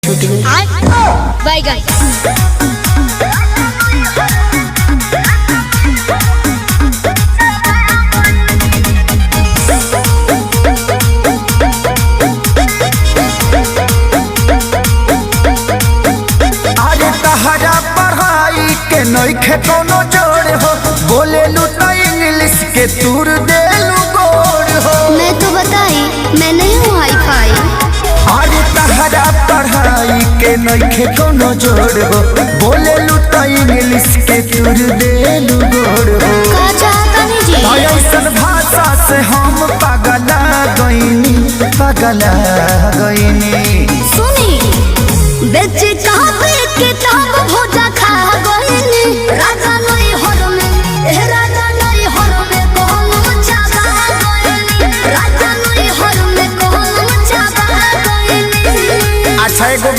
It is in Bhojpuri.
छूट गई। Bye guys. नइखे कोनो जोड़ हो, बोले लू तो इंग्लिश के तूर दे लू गोड़ हो। मैं तो बताई मैं नहीं हूँ हाई फाई। अरे तहरा पढ़ाई के नइखे कोनो जोड़ हो, बोले लू तो इंग्लिश के तूर दे लू गोड़ हो। का चाहता नहीं जी? ऐसन भाषा से हम पगला गईनी, पगला गईनी। सुनी बेच कहाँ पे किताब